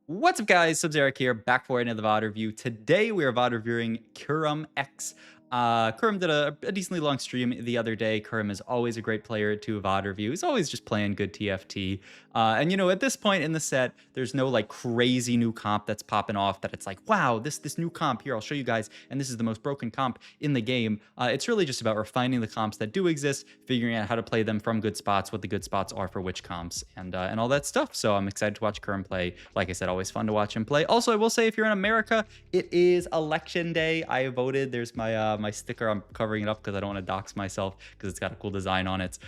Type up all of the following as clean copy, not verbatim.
What's up, guys? Sub-Zeric here, back for another VOD review. Today, we are VOD reviewing Kurumx. Kurum did a decently long stream the other day. Kurum is always a great player to VOD review. He's always just playing good TFT. And, at this point in the set, there's no, like, crazy new comp that's popping off that it's like, wow, this new comp here, I'll show you guys, and this is the most broken comp in the game. It's really just about refining the comps that do exist, figuring out how to play them from good spots, what the good spots are for which comps, and all that stuff. So I'm excited to watch Kurum play. Like I said, always fun to watch him play. Also, I will say, if you're in America, it is election day. I voted. There's my sticker. I'm covering it up because I don't want to dox myself because it's got a cool design on it.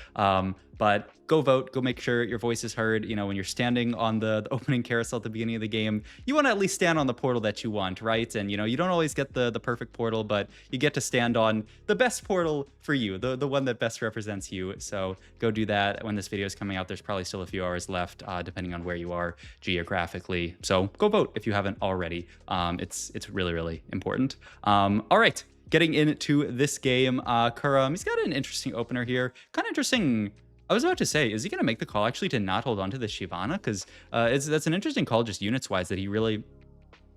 But go vote. Go make sure your voice is heard. When you're standing on the opening carousel at the beginning of the game, you want to at least stand on the portal that you want, right? And you don't always get the perfect portal, but you get to stand on the best portal for you, the one that best represents you. So go do that. When this video is coming out, there's probably still a few hours left, depending on where you are geographically. So go vote if you haven't already. It's really, really important. All right. Getting into this game, Kurum, he's got an interesting opener here. Kind of interesting. I was about to say, is he going to make the call actually to not hold on to the Shyvana? Because that's an interesting call just units-wise that he really...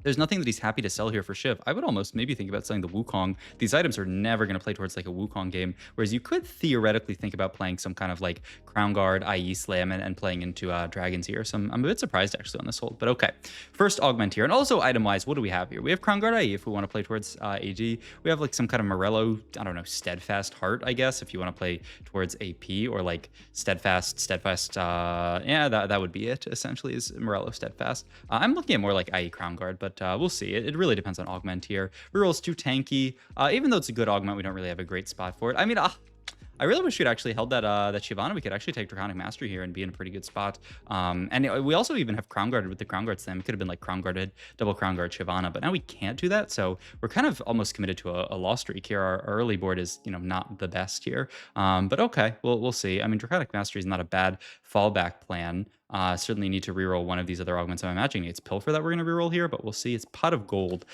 There's nothing that he's happy to sell here for Shiv. I would almost maybe think about selling the Wukong. These items are never going to play towards like a Wukong game, whereas you could theoretically think about playing some kind of like Crown Guard, IE Slam, and playing into Dragon's Ear. So I'm a bit surprised actually on this hold, but okay. First Augment here. And also item-wise, what do we have here? We have Crown Guard IE if we want to play towards AG. We have like some kind of Morello, I don't know, Steadfast Heart, I guess, if you want to play towards AP, or like Steadfast, yeah, that would be it, essentially, is Morello Steadfast. I'm looking at more like IE Crown Guard, but we'll see. It really depends on Augment here. Reroll's too tanky. Even though it's a good Augment, we don't really have a great spot for it. I mean, I really wish we'd actually held that Shyvana. We could actually take Draconic Mastery here and be in a pretty good spot. And we also even have Crown Guarded with the Crown Guard Slam. It could have been like Crown Guarded, double Crown Guard Shyvana, but now we can't do that. So we're kind of almost committed to a loss streak here. Our early board is, not the best here. But okay, we'll see. I mean, Draconic Mastery is not a bad fallback plan. Certainly need to reroll one of these other augments. I'm imagining it's Pilfer that we're going to reroll here, but we'll see. It's Pot of Gold.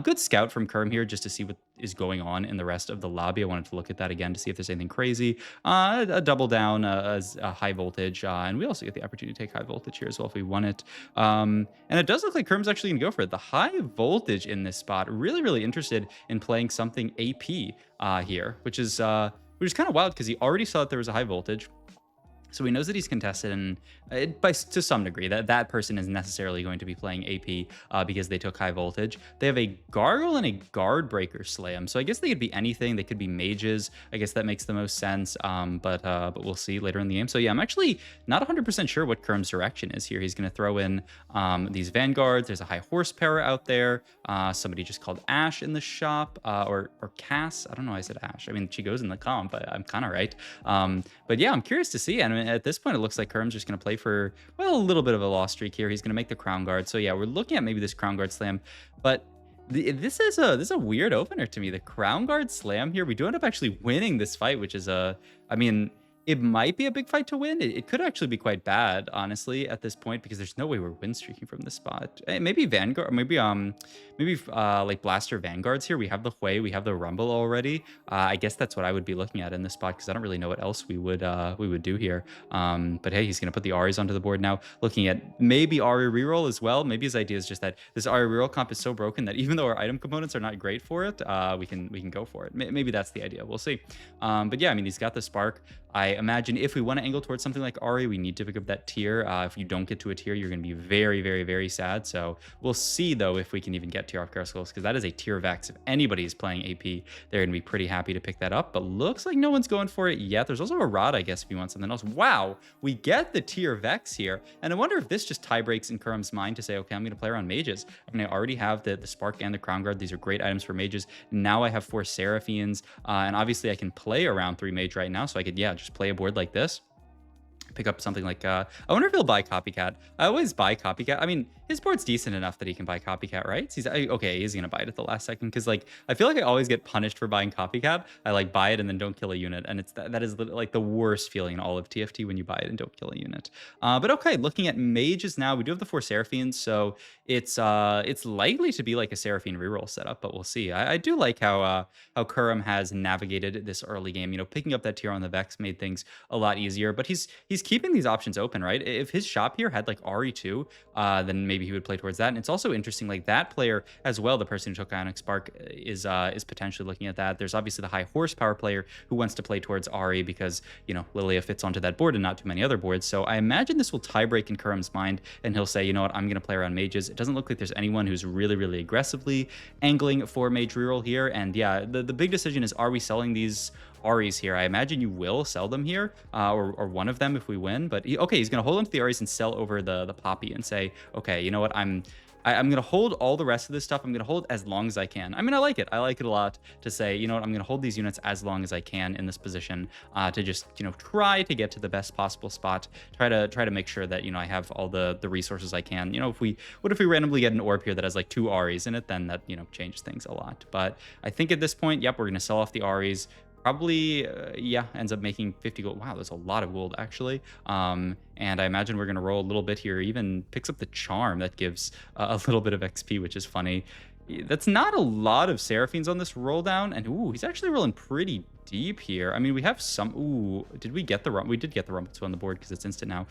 Good scout from Kurum here just to see what is going on in the rest of the lobby. I wanted to look at that again to see if there's anything crazy. A double down, a high voltage, and we also get the opportunity to take high voltage here as well if we want it. And it does look like Kurum's actually going to go for it. The high voltage in this spot, really, really interested in playing something AP here, which is kind of wild because he already saw that there was a high voltage. So he knows that he's contested, and to some degree, that person is necessarily going to be playing AP because they took high voltage. They have a Gargle and a Guard Breaker Slam, so I guess they could be anything. They could be mages. I guess that makes the most sense, but we'll see later in the game. So yeah, I'm actually not 100% sure what Kurum's direction is here. He's going to throw in these Vanguards. There's a high horsepower out there. Somebody just called Ash in the shop, or Cass. I don't know why I said Ash. I mean, she goes in the comp, but I'm kind of right. But yeah, I'm curious to see. And at this point, it looks like Kurum's just going to play for, well, a little bit of a loss streak here. He's going to make the Crown Guard. So yeah, we're looking at maybe this Crown Guard Slam, but this is a weird opener to me. The Crown Guard Slam here, we do end up actually winning this fight, which is I mean, it might be a big fight to win. It could actually be quite bad, honestly, at this point, because there's no way we're win streaking from this spot. Maybe Vanguard, maybe like Blaster Vanguards here. We have the Hui, we have the Rumble already. I guess that's what I would be looking at in this spot because I don't really know what else we would do here. But hey, he's gonna put the Aries onto the board now. Looking at maybe Ari reroll as well. Maybe his idea is just that this Ari reroll comp is so broken that even though our item components are not great for it, we can go for it. Maybe that's the idea. We'll see. But yeah, I mean, he's got the Spark. I imagine if we want to angle towards something like Ari, we need to pick up that tier. If you don't get to a tier, you're going to be very, very, very sad. So we'll see, though, if we can even get tier off Carousels, because that is a tier Vex. If anybody is playing AP, they're going to be pretty happy to pick that up. But looks like no one's going for it yet. There's also a Rod, I guess, if you want something else. Wow, we get the tier Vex here. And I wonder if this just tie breaks in Kurum's mind to say, okay, I'm going to play around mages. I mean, I already have the Spark and the Crown Guard. These are great items for mages. Now I have 4 Seraphians. And obviously, I can play around 3 mage right now. So I could, yeah, just play a board like this. Pick up something like I wonder if he'll buy Copycat. I always buy Copycat. I mean, his board's decent enough that he can buy Copycat, right? He's okay, he's gonna buy it at the last second because like I feel like I always get punished for buying Copycat. I like buy it and then don't kill a unit, and that is like the worst feeling in all of TFT when you buy it and don't kill a unit. But okay, looking at mages now, we do have the 4 Seraphians, so it's likely to be like a Seraphine reroll setup, but we'll see. I do like how Kurum has navigated this early game. Picking up that tier on the Vex made things a lot easier, but he's keeping these options open, right? If his shop here had like Ari too, then maybe he would play towards that. And it's also interesting, like that player as well, the person who took Ionic Spark is potentially looking at that. There's obviously the high horsepower player who wants to play towards Ari because, you know, Lilia fits onto that board and not too many other boards. So I imagine this will tiebreak in Kurum's mind, and he'll say, you know what, I'm going to play around mages. It doesn't look like there's anyone who's really, really aggressively angling for Mage Reroll here. And yeah, the big decision is, are we selling these Aries here? I imagine you will sell them here, or one of them if we win. But okay, he's going to hold on to the Aries and sell over the Poppy and say, okay, you know what, I'm going to hold all the rest of this stuff. I'm going to hold as long as I can. I mean, I like it. I like it a lot to say, you know what, I'm going to hold these units as long as I can in this position, to just, you know, try to get to the best possible spot. Try to make sure that, you know, I have all the resources I can. You know, what if we randomly get an orb here that has like 2 Aries in it, then that, you know, changes things a lot. But I think at this point, yep, we're going to sell off the Aries. Probably, yeah, ends up making 50 gold. Wow, there's a lot of gold, actually. And I imagine we're going to roll a little bit here. Even picks up the Charm that gives a little bit of XP, which is funny. That's not a lot of Seraphines on this roll down. And, ooh, he's actually rolling pretty deep here. I mean, we have some... Ooh, did we get the... We did get the Rumble 2 on the board because it's instant now.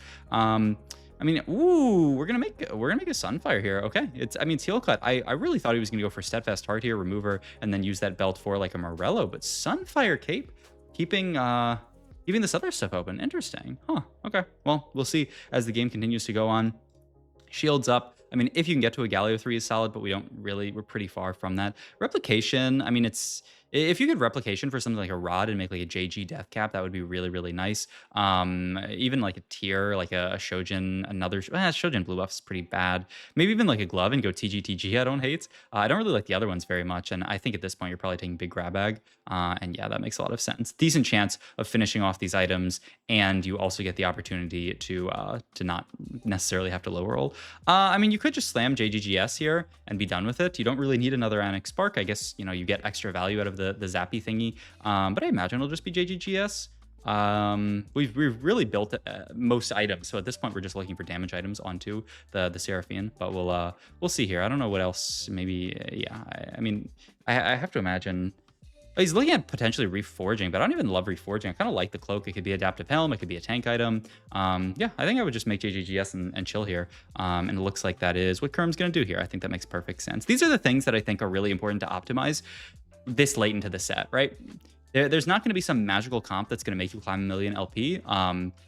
I mean, ooh, we're gonna make a Sunfire here. Okay, I mean, it's heel cut. I really thought he was gonna go for Steadfast Heart here, Remover, and then use that belt for like a Morello. But Sunfire Cape, keeping this other stuff open. Interesting, huh? Okay, well, we'll see as the game continues to go on. Shields up. I mean, if you can get to a Galio 3 is solid, but we're pretty far from that. Replication, I mean, if you could replication for something like a Rod and make like a JG Death Cap, that would be really, really nice. Even like a tier, like a Shojin, Shojin blue buff is pretty bad. Maybe even like a glove and go TG I don't hate. I don't really like the other ones very much, and I think at this point you're probably taking big grab bag. And yeah, that makes a lot of sense. Decent chance of finishing off these items, and you also get the opportunity to not necessarily have to low roll. I mean, you could just slam JGGS here and be done with it. You don't really need another Ionic Spark. I guess, you know, you get extra value out of the zappy thingy. But I imagine it'll just be JGGS. We've really built most items, so at this point we're just looking for damage items onto the Seraphine. But we'll see here. I don't know what else. Maybe yeah. I mean, I have to imagine. He's looking at potentially reforging, but I don't even love reforging. I kind of like the cloak. It could be adaptive helm. It could be a tank item. Yeah, I think I would just make JGGS and chill here. And it looks like that is what Kurum's going to do here. I think that makes perfect sense. These are the things that I think are really important to optimize this late into the set, right? There's not going to be some magical comp that's going to make you climb 1,000,000 LP.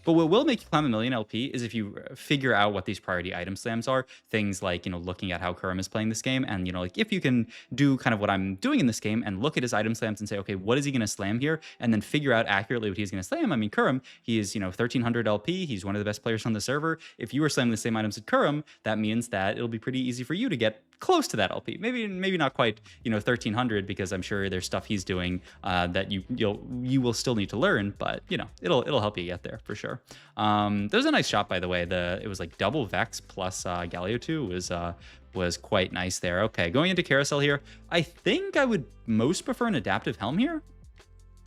But what will make you climb 1,000,000 LP is if you figure out what these priority item slams are. Things like, you know, looking at how Kurum is playing this game. And, you know, like if you can do kind of what I'm doing in this game and look at his item slams and say, okay, what is he going to slam here? And then figure out accurately what he's going to slam. I mean, Kurum, he is, you know, 1,300 LP. He's one of the best players on the server. If you were slamming the same items as Kurum, that means that it'll be pretty easy for you to get close to that LP. Maybe not quite, you know, 1,300, because I'm sure there's stuff he's doing that you will still need to learn, but you know, it'll help you get there for sure. There's a nice shot, by the way. It was like double Vex plus Galio 2 was quite nice there. Okay, going into Carousel here, I think I would most prefer an adaptive helm here.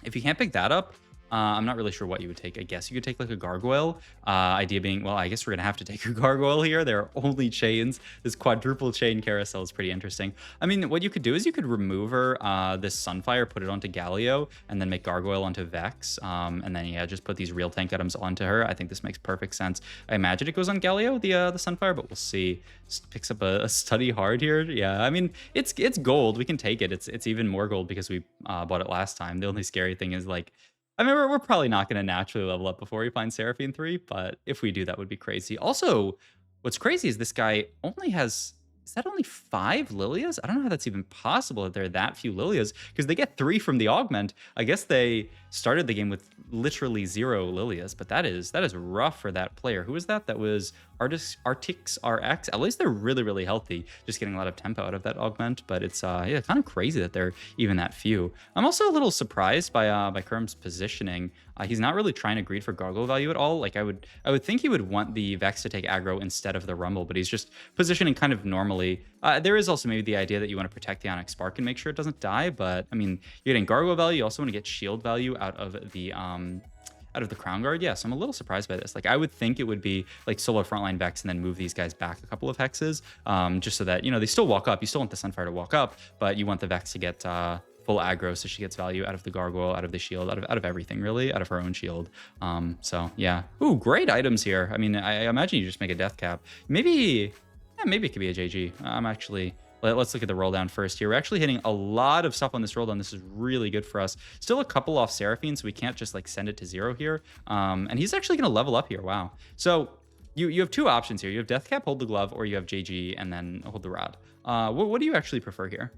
If you can't pick that up, I'm not really sure what you would take. I guess you could take like a gargoyle. Idea being, well, I guess we're gonna have to take a gargoyle here. There are only chains. This quadruple chain carousel is pretty interesting. I mean, what you could do is you could remove her, this Sunfire, put it onto Galio, and then make gargoyle onto Vex. And then yeah, just put these real tank items onto her. I think this makes perfect sense. I imagine it goes on Galio, the Sunfire, but we'll see. Just picks up a study hard here. Yeah, I mean, it's gold. We can take it. It's even more gold because we bought it last time. The only scary thing is like, I mean, we're probably not going to naturally level up before we find Seraphine 3, but if we do, that would be crazy. Also, what's crazy is this guy only has... Is that only 5 Lilias? I don't know how that's even possible that there are that few Lilias, because they get 3 from the augment. I guess they started the game with literally 0 Lilias, but that is rough for that player. Who was that? That was Artix RX. At least they're really, really healthy, just getting a lot of tempo out of that augment, but it's yeah, kind of crazy that they're even that few. I'm also a little surprised by Kurum's positioning. He's not really trying to greed for gargoyle value at all. Like I would think he would want the Vex to take aggro instead of the Rumble, but he's just positioning kind of normally. There is also maybe the idea that you want to protect the Ionic Spark and make sure it doesn't die, but I mean, you're getting gargoyle value. You also want to get shield value out of the Crown Guard. Yeah, so I'm a little surprised by this. Like, I would think it would be like solo frontline Vex and then move these guys back a couple of hexes, just so that, you know, they still walk up. You still want the Sunfire to walk up, but you want the Vex to get full aggro, so she gets value out of the gargoyle, out of the shield, out of everything really, out of her own shield. So yeah. Ooh, great items here. I mean, I imagine you just make a death cap. Maybe, yeah, maybe it could be a JG. I'm actually. Let's look at the roll down first here. We're actually hitting a lot of stuff on this roll down. This is really good for us. Still a couple off Seraphine, so we can't just like send it to 0 here. And he's actually going to level up here. Wow. So you have two options here. You have Death Cap, hold the glove, or you have JG and then hold the rod. What do you actually prefer here?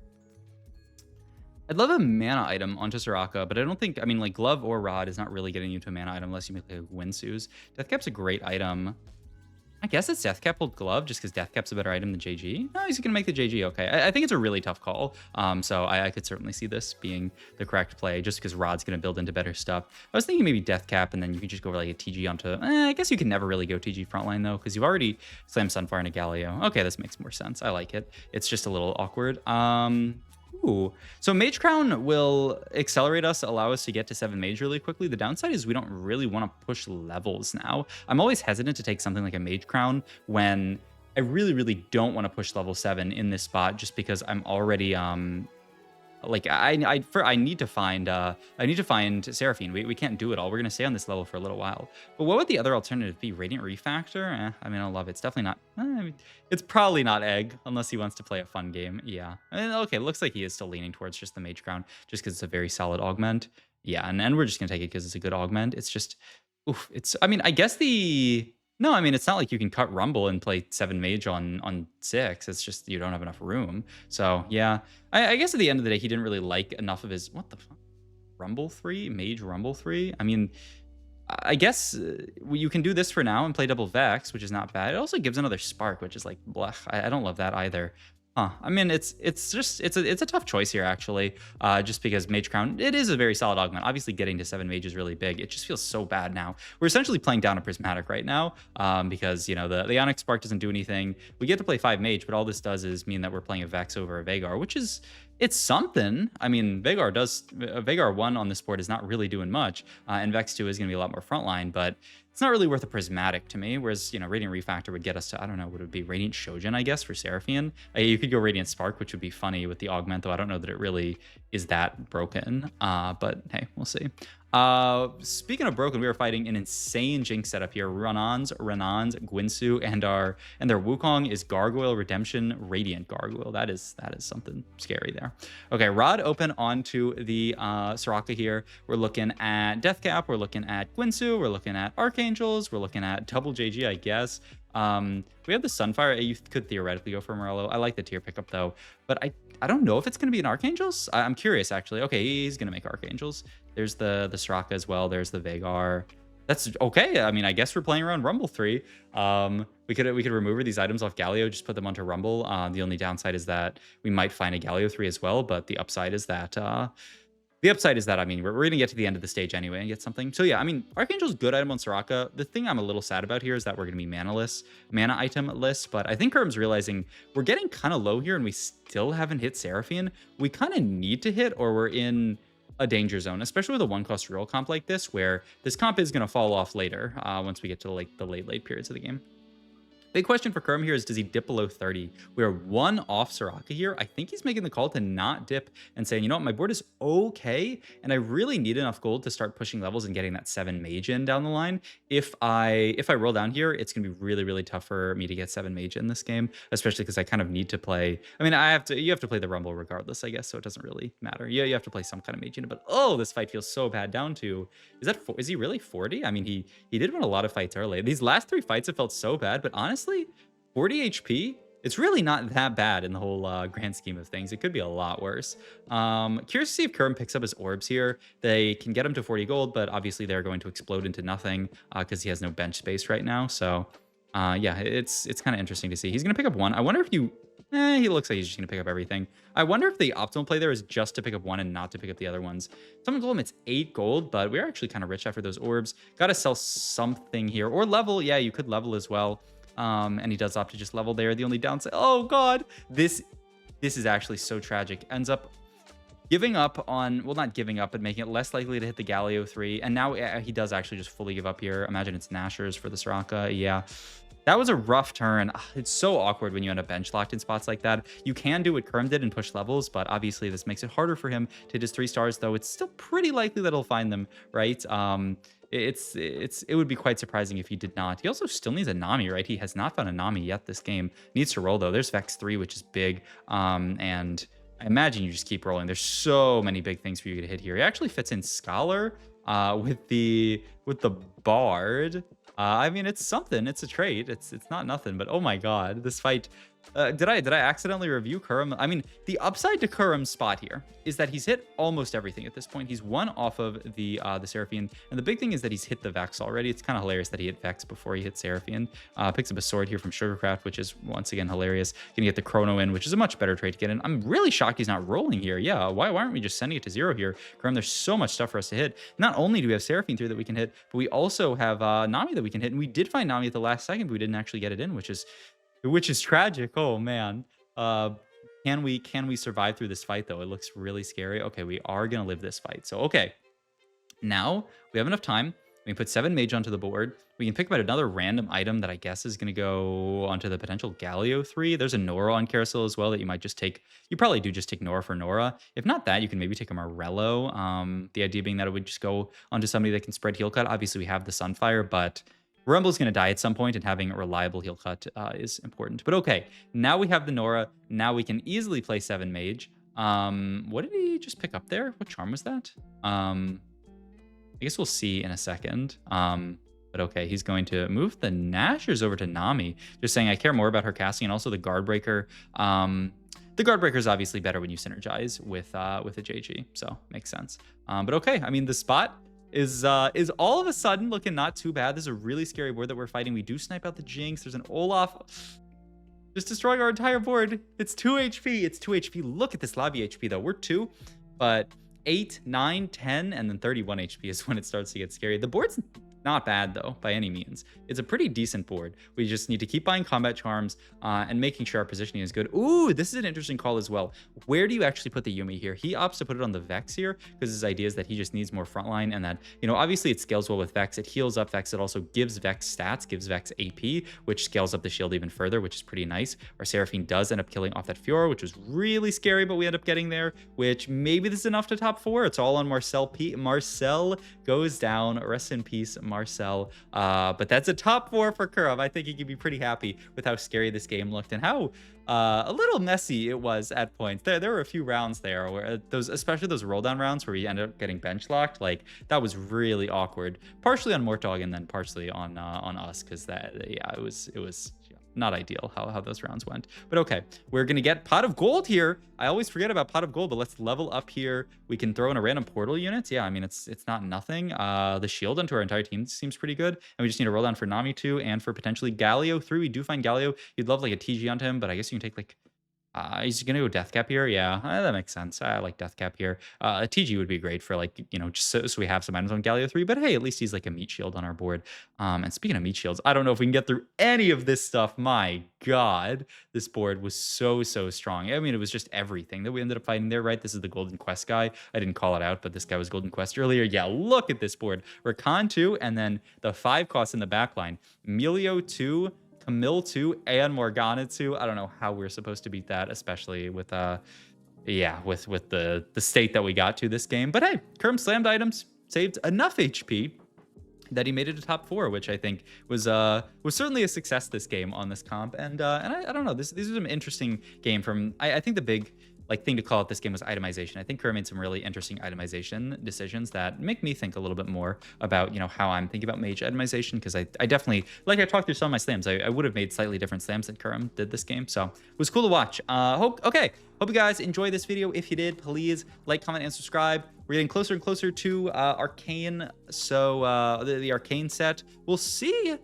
I'd love a mana item onto Soraka, but I don't think, I mean, like glove or rod is not really getting you to a mana item unless you make like Winsu's. Death Cap's a great item. I guess it's Death Cap hold glove just because Death Cap's a better item than JG. No, he's going to make the JG. Okay. I think it's a really tough call. So I could certainly see this being the correct play just because Rod's going to build into better stuff. I was thinking maybe Death Cap and then you could just go like a TG onto... I guess you can never really go TG frontline though because you've already slammed Sunfire into Galio. Okay, this makes more sense. I like it. It's just a little awkward. Ooh. So Mage Crown will accelerate us, allow us to get to 7 Mage really quickly. The downside is we don't really want to push levels now. I'm always hesitant to take something like a Mage Crown when I really don't want to push level 7 in this spot just because I'm already like I need to find Seraphine. We can't do it all. We're gonna stay on this level for a little while. But what would the other alternative be? Radiant Refactor? I mean, I love it. It's definitely not. I mean, it's probably not Egg unless he wants to play a fun game. Yeah. I mean, okay. It looks like he is still leaning towards just the Mage Crown, just because it's a very solid augment. Yeah, and we're just gonna take it because it's a good augment. It's just, oof. It's. I mean, I guess the. No, I mean, it's not like you can cut Rumble and play 7 Mage on 6. It's just you don't have enough room. So, yeah. I guess at the end of the day, he didn't really like enough of his... What the fuck? Rumble 3? Mage Rumble 3? I mean, I guess you can do this for now and play double Vex, which is not bad. It also gives another Spark, which is like, blech. I don't love that either. Huh. I mean, it's a tough choice here, actually, just because Mage Crown, it is a very solid augment. Obviously, getting to 7 Mage is really big. It just feels so bad now. We're essentially playing down a Prismatic right now because, you know, the Onyx Spark doesn't do anything. We get to play 5 Mage, but all this does is mean that we're playing a Vex over a Veigar, which is... It's something. I mean, Veigar 1 on this board is not really doing much, and Vex 2 is going to be a lot more frontline, but it's not really worth a Prismatic to me, whereas, you know, Radiant Refactor would get us to, I don't know, would it be Radiant Shojin, I guess, for Seraphine? You could go Radiant Spark, which would be funny with the Augment, though I don't know that it really is that broken, but hey, we'll see. Speaking of broken, we are fighting an insane Jinx setup here. Renans, Gwinsu, and their Wukong is Gargoyle Redemption Radiant Gargoyle. That is something scary there. Okay, Rod open onto the Soraka here. We're looking at Death Cap, we're looking at Gwinsu, we're looking at Archangels, we're looking at double JG, I guess. We have the Sunfire. You could theoretically go for Morello. I like the tier pickup though, but I don't know if it's going to be an Archangels. I'm curious actually. Okay, he's going to make Archangels. There's the Soraka as well. There's the Veigar. That's okay. I mean, I guess we're playing around Rumble 3. We could remove these items off Galio, just put them onto Rumble. The only downside is that we might find a Galio 3 as well, but the upside is that I mean, we're going to get to the end of the stage anyway and get something. So yeah, I mean, Archangel's good item on Soraka. The thing I'm a little sad about here is that we're going to be mana item-less, but I think Kurum's realizing we're getting kind of low here and we still haven't hit Seraphine. We kind of need to hit or we're in a danger zone, especially with a 1-cost reroll comp like this, where this comp is going to fall off later once we get to like the late periods of the game. Big question for Kurum here is, does he dip below 30? We are 1 off Soraka here. I think he's making the call to not dip and saying, you know what, my board is okay, and I really need enough gold to start pushing levels and getting that 7 Mage in down the line. If I roll down here, it's going to be really tough for me to get 7 Mage in this game, especially because I kind of need to play. I mean, you have to play the Rumble regardless, I guess, so it doesn't really matter. Yeah, you have to play some kind of Mage in it, but oh, this fight feels so bad. Down to, is he really 40? I mean, he did win a lot of fights early. These last 3 fights have felt so bad, but honestly, 40 HP, it's really not that bad in the whole grand scheme of things. It could be a lot worse. Curious to see if Kurum picks up his orbs here. They can get him to 40 gold, but obviously they're going to explode into nothing because he has no bench space right now. So yeah, it's kind of interesting to see. He's going to pick up 1. I wonder if he looks like he's just going to pick up everything. I wonder if the optimal play there is just to pick up 1 and not to pick up the other ones. Summon Golem, it's 8 gold, but we're actually kind of rich after those orbs. Got to sell something here. Or level. Yeah, you could level as well. And he does opt to just level there. The only downside, oh god, this is actually so tragic. Ends up giving up on, well, not giving up, but making it less likely to hit the Galio 3. And now he does actually just fully give up here. Imagine it's Nashers for the Soraka. Yeah. That was a rough turn. It's so awkward when you end up bench locked in spots like that. You can do what Kerm did and push levels, but obviously this makes it harder for him to just 3 stars, though it's still pretty likely that he'll find them, right? It would be quite surprising if he did not. He also still needs a Nami, right? He has not found a Nami yet this game. Needs to roll, though. There's Vex 3, which is big. And I imagine you just keep rolling. There's so many big things for you to hit here. He actually fits in Scholar with the Bard. I mean, it's something. It's a trait. It's not nothing. But oh my god, this fight. Did I accidentally review Kurum? I mean, the upside to Kurum's spot here is that he's hit almost everything at this point. He's one off of the Seraphine, and the big thing is that he's hit the Vex already. It's kind of hilarious that he hit Vex before he hit Seraphine. Picks up a sword here from Sugarcraft, which is once again hilarious. Gonna get the Chrono in, which is a much better trade to get in. I'm really shocked he's not rolling here. Yeah, why aren't we just sending it to 0 here? Kurum, there's so much stuff for us to hit. Not only do we have Seraphine through that we can hit, but we also have Nami that we can hit, and we did find Nami at the last second, but we didn't actually get it in, which is tragic. Oh man. Can we survive through this fight though? It looks really scary. Okay, we are gonna live this fight. So okay, now we have enough time. We can put 7 mage onto the board. We can pick about another random item that I guess is going to go onto the potential Galio 3. There's a Nora on Carousel as well that you might just take. You probably do just take Nora for Nora. If not that, you can maybe take a Morello. The idea being that it would just go onto somebody that can spread heal cut. Obviously, we have the Sunfire, but Rumble's going to die at some point, and having a reliable heal cut is important. But okay, now we have the Nora. Now we can easily play 7 mage. What did he just pick up there? What charm was that? I guess we'll see in a second. But okay, he's going to move the Nashers over to Nami. Just saying I care more about her casting and also the Guard Breaker. The Guard Breaker is obviously better when you synergize with a JG, so makes sense. But okay, I mean, the spot is all of a sudden looking not too bad. This is a really scary board that we're fighting. We do snipe out the Jinx. There's an Olaf just destroying our entire board. It's 2 HP. It's 2 HP. Look at this lobby HP, though. We're 2, but 8, 9, 10, and then 31 HP is when it starts to get scary. The board's not bad, though, by any means. It's a pretty decent board. We just need to keep buying combat charms and making sure our positioning is good. Ooh, this is an interesting call as well. Where do you actually put the Yuumi here? He opts to put it on the Vex here because his idea is that he just needs more frontline and that, you know, obviously it scales well with Vex. It heals up Vex. It also gives Vex stats, gives Vex AP, which scales up the shield even further, which is pretty nice. Our Seraphine does end up killing off that Fiora, which was really scary, but we end up getting there, which maybe this is enough to top 4. It's all on Marcel. Marcel goes down. Rest in peace, Marcel. But that's a top 4 for Kurum. I think he can be pretty happy with how scary this game looked and how a little messy it was at points. There were a few rounds there where especially those roll down rounds where we ended up getting bench locked. Like that was really awkward. Partially on Mortog and then partially on us because it was not ideal how those rounds went. But okay, we're gonna get Pot of Gold here. I always forget about Pot of Gold, but let's level up here. We can throw in a random portal unit. Yeah, I mean it's not nothing. The shield onto our entire team seems pretty good, and we just need to roll down for Nami 2 and for potentially Galio 3. We do find Galio. You'd love like a TG onto him, but I guess you can take like he's gonna go Death Cap here. Yeah, that makes sense. I like Death Cap here. A TG would be great for like, you know, just so we have some items on Galio 3. But hey, at least he's like a meat shield on our board. And speaking of meat shields, I don't know if we can get through any of this stuff. My God, this board was so strong. I mean, it was just everything that we ended up fighting there, right? This is the Golden Quest guy. I didn't call it out, but this guy was Golden Quest earlier. Yeah, look at this board. Rakan 2, and then the 5 costs in the back line. Melio 2. Camille 2 and Morgana 2. I don't know how we're supposed to beat that, especially with the state that we got to this game. But hey, Kurum slammed items, saved enough HP that he made it a top 4, which I think was certainly a success this game on this comp. And I don't know, this is an interesting game from I think the big thing to call out this game was itemization. I think Kurum made some really interesting itemization decisions that make me think a little bit more about, you know, how I'm thinking about mage itemization, because I definitely, like I talked through some of my slams, I would have made slightly different slams than Kurum did this game. So it was cool to watch. Hope you guys enjoyed this video. If you did, please like, comment, and subscribe. We're getting closer and closer to Arcane. So the Arcane set. We'll see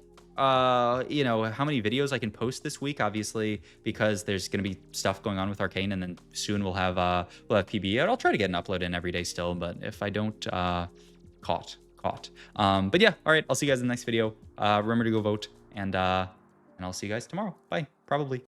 you know, how many videos I can post this week, obviously, because there's going to be stuff going on with Arcane, and then soon we'll have PB out. I'll try to get an upload in every day still, but if I don't, caught. But yeah, all right, I'll see you guys in the next video. Remember to go vote, and I'll see you guys tomorrow. Bye, probably.